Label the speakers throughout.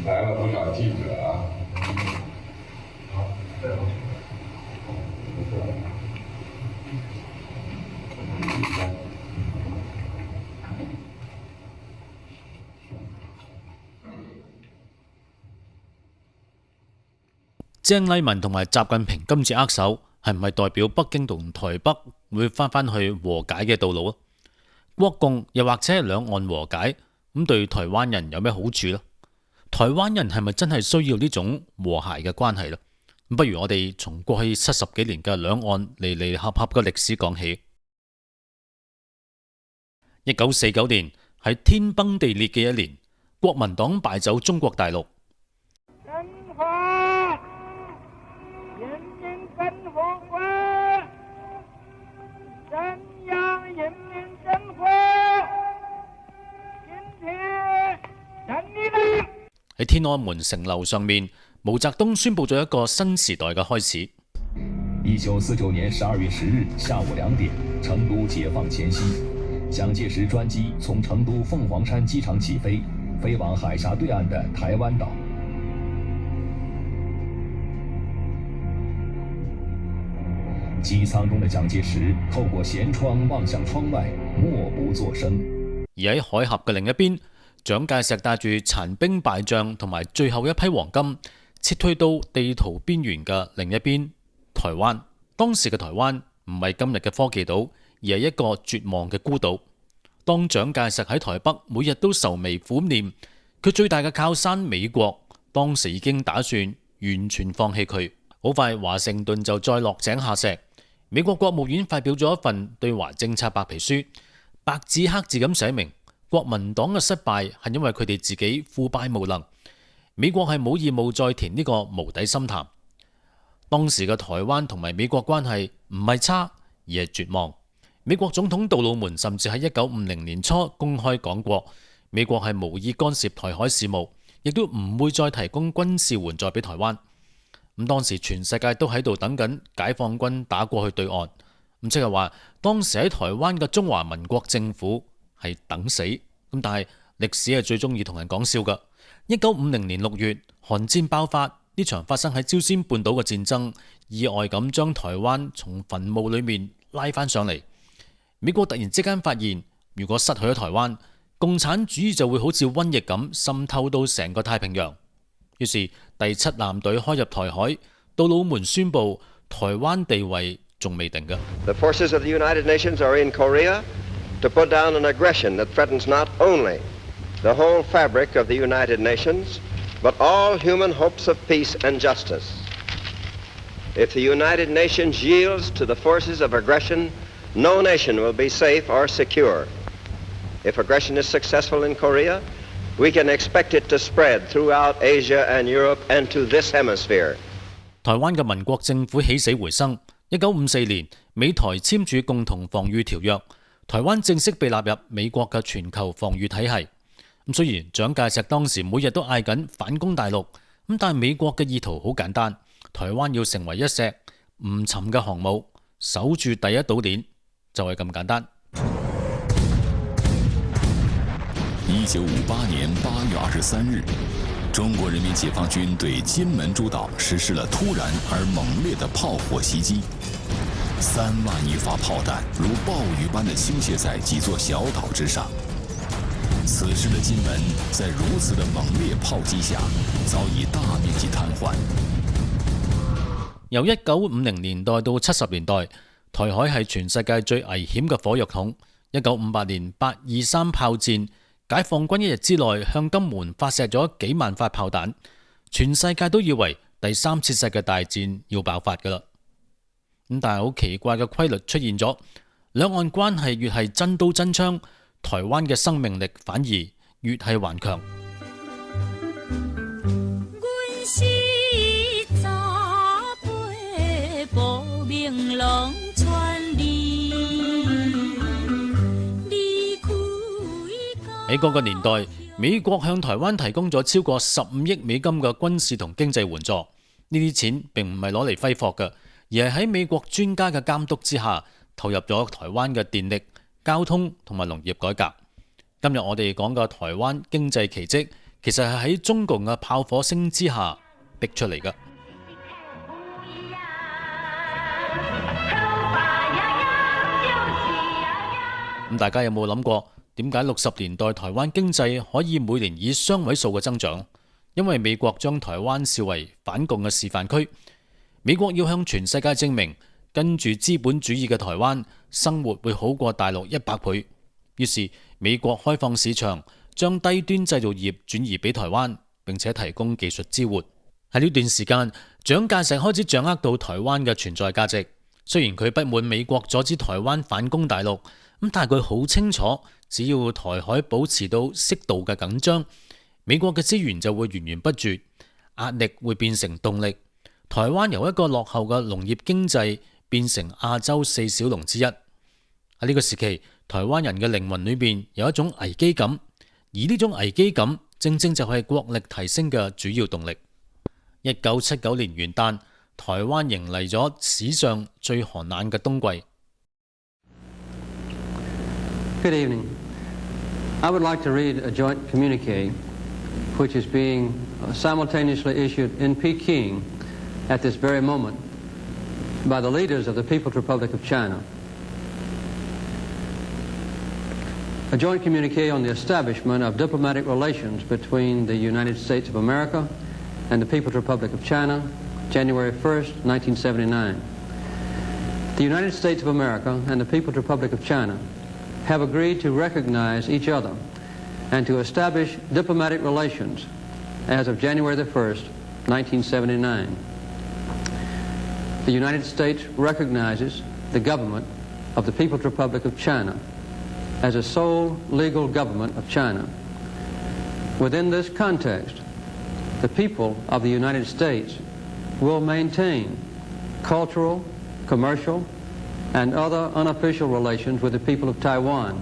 Speaker 1: 来了不长记者啊。好，对了。
Speaker 2: 鄭麗文同埋習近平今次握手，係唔係代表北京同台北會翻返去和解嘅道路啊？國共又或者係兩岸和解，咁對台灣人有咩好處呢？台灣人係咪真係需要呢種和諧嘅關係呢？不如我哋從過去70幾年嘅兩岸離離合合嘅歷史講起。1949年係天崩地裂嘅一年，國民黨敗走中國大陸。喺天安門城樓上面，毛澤東宣布咗一個新時代嘅開始。
Speaker 3: 1949年12月10日下午2點，成都解放前夕，蔣介石專機從成都鳳凰山機場起飛，飛往海峽對岸的台灣島。機艙中的蔣介石透過舷窗望向窗外，默不作聲。
Speaker 2: 而喺海峽嘅另一邊，蔣介石帶住殘兵敗將同埋最後一批黃金，撤退到地圖邊緣嘅另一邊台灣。當時嘅台灣唔係今日嘅科技島，而係一個絕望嘅孤島。當蔣介石喺台北每日都愁眉苦臉，佢最大嘅靠山美國當時已經打算完全放棄佢。好快華盛頓就再落井下石，美國國務院發表咗一份對華政策白皮書，白紙黑字咁寫明，國民黨嘅失敗係因為佢哋自己腐敗無能，美國係冇義務再填呢個無底深潭。當時嘅台灣同埋美國關係唔係差，而係絕望。美國總統杜魯門甚至喺1950年初公開講過，美國係無意干涉台海事務，亦都唔會再提供軍事援助俾台灣。咁當時全世界都喺度等緊解放軍打過去對岸，咁即係話當時喺台灣嘅中華民國政府係等死。咁但係歷史係最中意同人講笑㗎。1950年6月，韓戰爆發，呢場發生喺朝鮮半島嘅戰爭，意外咁將台灣從墳墓裏面拉翻上嚟。美國突然之間發現，如果失去咗台灣，共產主義就會好似瘟疫咁滲透到成個太平洋。於是第7艦隊開入台海，杜魯門宣布台灣地位仲未定嘅。
Speaker 4: The forces of the United Nations are in Korea to put down an aggression that threatens not only the whole fabric of the United Nations, but all human hopes of peace and justice. If the United Nations yields to the forces of aggression, no nation will be safe or secure. If aggression is successful in Korea, we can expect it to spread throughout Asia and Europe and to this hemisphere.
Speaker 2: 台灣嘅民國政府起死回生。1954年，美台簽署共同防禦條約，台灣正式被納入美國嘅全球防禦體系。咁雖然蔣介石當時每日都嗌緊反攻大陸，咁但係美國嘅意圖好簡單，台灣要成為一隻唔沉嘅航母，守住第一島鏈，就係咁簡單。
Speaker 3: 1958年8月23日，中國人民解放軍對金門諸島實施了突然而猛烈的炮火襲擊，3萬餘發炮彈如暴雨般的傾瀉在幾座小島之上。此時的金門在如此的猛烈炮擊下，早已大面積癱瘓。
Speaker 2: 由1950年代到70年代，台海係全世界最危險嘅火藥桶。1958年823炮戰，解放軍一日之內向金門發射咗幾萬發炮彈，全世界都以為第3次世界大戰要爆發㗎啦。咁但係好奇怪嘅規律出現咗，兩岸關係越係真刀真槍，台灣嘅生命力反而越係頑強。喺嗰個年代，美國向台灣提供咗超過15億美金嘅軍事同經濟援助。呢啲錢並唔係攞嚟揮霍嘅，而係喺美國專家嘅監督之下，投入咗台灣嘅電力、交通同埋農業改革。今日我哋講嘅台灣經濟奇蹟，其實係喺中共嘅炮火聲之下逼出嚟嘅。咁大家有冇諗過，點解60年代台灣經濟可以每年以雙位數嘅增長？因為美國將台灣視為反共嘅示範區，美國要向全世界證明，跟住資本主義嘅台灣生活會好過大陸100倍。於是美國開放市場，將低端製造業轉移俾台灣，並且提供技術支援。喺呢段時間，蔣介石開始掌握到台灣嘅存在價值。雖然佢不滿美國阻止台灣反攻大陸，但係佢好清楚，只要台海保持到適度嘅緊張，美國嘅資源就會源源不絕，壓力會變成動力。台灣由一個落後嘅農業經濟變成亞洲4小龍之一。喺呢個時期，台灣人嘅靈魂裏面有一種危機感，而呢種危機感正正就係國力提升嘅主要動力。1979年元旦，台灣迎嚟咗史上最寒冷嘅冬季。
Speaker 5: Good evening. I would like to read a joint communique which is being simultaneously issued in Peking at this very moment by the leaders of the People's Republic of China. A joint communique on the establishment of diplomatic relations between the United States of America and the People's Republic of China, January 1st, 1979. The United States of America and the People's Republic of China have agreed to recognize each other and to establish diplomatic relations as of January the 1st, 1979. The United States recognizes the government of the People's Republic of China as a sole legal government of China. Within this context, the people of the United States will maintain cultural, commercial, and other unofficial relations with the people of Taiwan.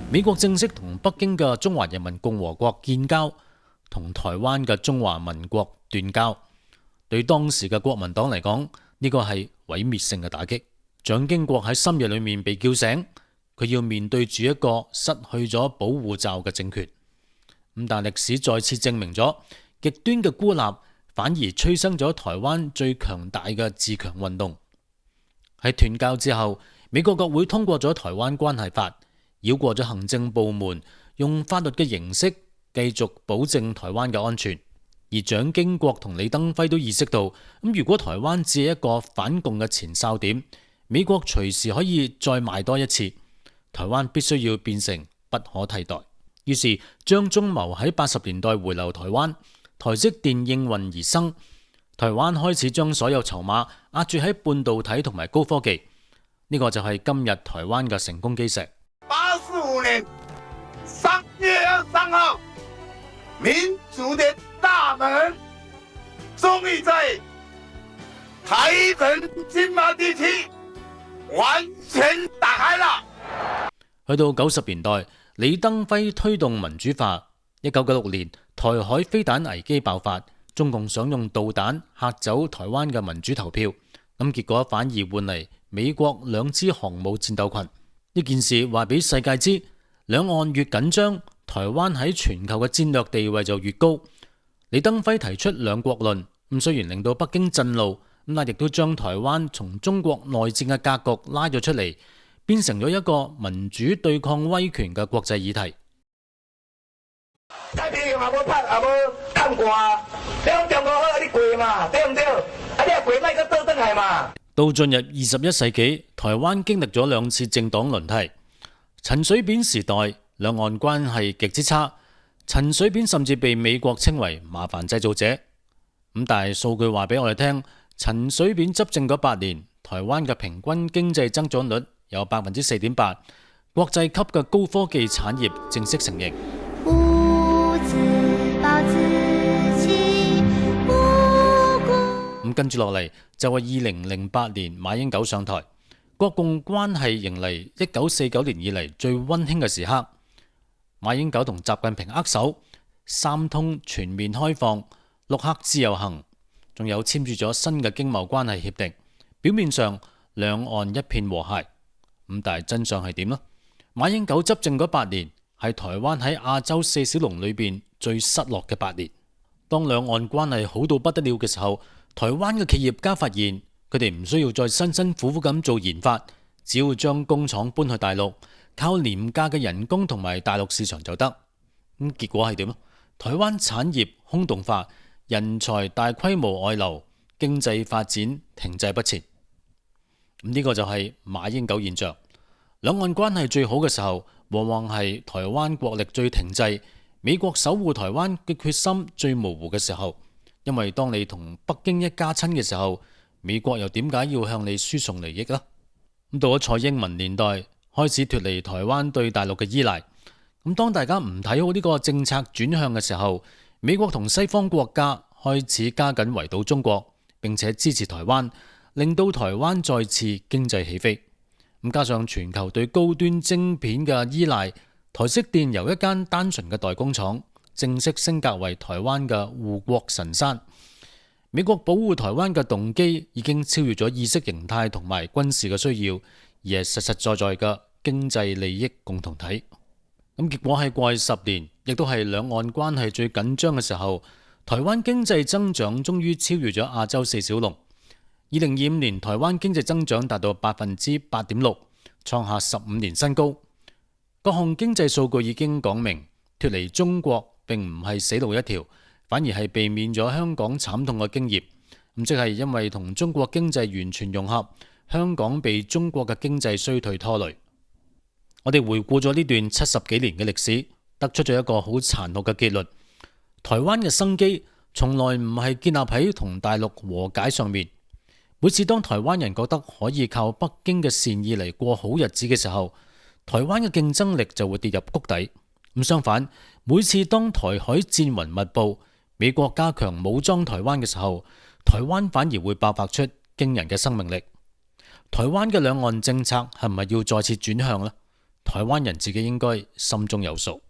Speaker 2: 美國正式同北京嘅中華人民共和國建交，同台灣嘅中華民國斷交。對當時嘅國民黨嚟講，呢個係毀滅性嘅打擊。蔣經國喺深夜裏面被叫醒，佢要面對住一個失去咗保護罩嘅政權。但歷史再次證明咗，極端嘅孤立反而催生咗台灣最強大嘅自強運動。喺斷交之後，美國國會通過咗《台灣關係法》，繞過咗行政部門，用法律嘅形式繼續保證台灣嘅安全。而蔣經國同李登輝都意識到，如果台灣只係一個反共嘅前哨點，美國隨時可以再賣多一次，台灣必須要變成不可替代。於是張忠謀喺80年代回流台灣，台積電應運而生。台灣開始將所有籌碼壓住喺半導體同埋高科技，呢個就係今日台灣嘅成功基石。
Speaker 1: 85年3月23號，民主的大門終於在台澎金馬地區完全打開了。
Speaker 2: 去到90年代，李登輝推動民主化。1996年，台海飛彈危機爆發。中共想用導彈嚇走台灣嘅民主投票，結果反而換嚟美國2支航母戰鬥群。呢件事話俾世界知，兩岸越緊張，台灣喺全球嘅戰略地位就越高。李登輝提出兩國論，雖然令到北京震怒，但亦都將台灣從中國內戰嘅格局拉咗出嚟，變成咗一個民主對抗威權嘅國際議題。
Speaker 1: 太平洋也無拍，也無探掛，你講中國好，你跪嘛，對唔對？你又跪咪個倒轉來嘛。
Speaker 2: 到進入21世紀，台灣經歷咗2次政黨輪替。陳水扁時代，兩岸關係極之差，陳水扁甚至被美國稱為麻煩製造者。但係數據話俾我哋聽，陳水扁執政嗰8年，台灣嘅平均經濟增長率有 4.8%， 國際級嘅高科技產業正式成型。跟住落嚟就係2008年馬英九上台，國共關係迎嚟1949年以嚟最溫馨嘅時刻。馬英九同習近平握手，3通全面開放，6克自由行，仲有簽署咗新嘅經貿關係協定。表面上兩岸一片和諧，但係真相係點呢？馬英九執政嗰8年，係台灣喺亞洲四小龍裏邊最失落嘅8年。當兩岸關係好到不得了嘅時候，台灣嘅企業家發現佢哋唔需要再辛辛苦苦咁做研發，只要將工廠搬去大陸，靠廉價嘅人工同埋大陸市場就得。結果係點？台灣產業空洞化，人才大規模外流，經濟發展停滯不前。呢個就係馬英九現象。兩岸關係最好嘅時候，往往係台灣國力最停滯，美國守護台灣嘅決心最模糊嘅時候。因為當你同北京一家親嘅時候，美國又點解要向你輸送利益呢？到咗蔡英文年代，開始脫離台灣對大陸嘅依賴。當大家唔睇好呢個政策轉向嘅時候，美國同西方國家開始加緊圍堵中國，並且支持台灣，令到台灣再次經濟起飛。加上全球對高端晶片嘅依賴，台積電由一間單純嘅代工廠正式升格為台灣嘅護國神山。美國保護台灣嘅動機已經超越咗意識形態同埋軍事嘅需要，而係實實在在嘅經濟利益共同體。結果喺過去10年，亦都係兩岸關係最緊張嘅時候，台灣經濟增長終於超越咗亞洲四小龍。2025年台灣經濟增長達到8.6%，創下15年新高。各項經濟數據已經講明，脫離中國並唔係死路一條，反而係避免咗香港慘痛嘅經驗。即係因為同中國經濟完全融合，香港被中國嘅經濟衰退拖累。我哋回顧咗呢段70幾年嘅歷史，得出咗一個好殘酷嘅結論：台灣嘅生機從來唔係建立喺同大陸和解上面。每次當台灣人覺得可以靠北京嘅善意嚟過好日子嘅時候，台灣嘅競爭力就會跌入谷底。相反，每次當台海戰雲密布，美國加強武裝台灣嘅時候，台灣反而會爆發出驚人嘅生命力。台灣嘅兩岸政策係咪要再次轉向呢？台灣人自己應該心中有數。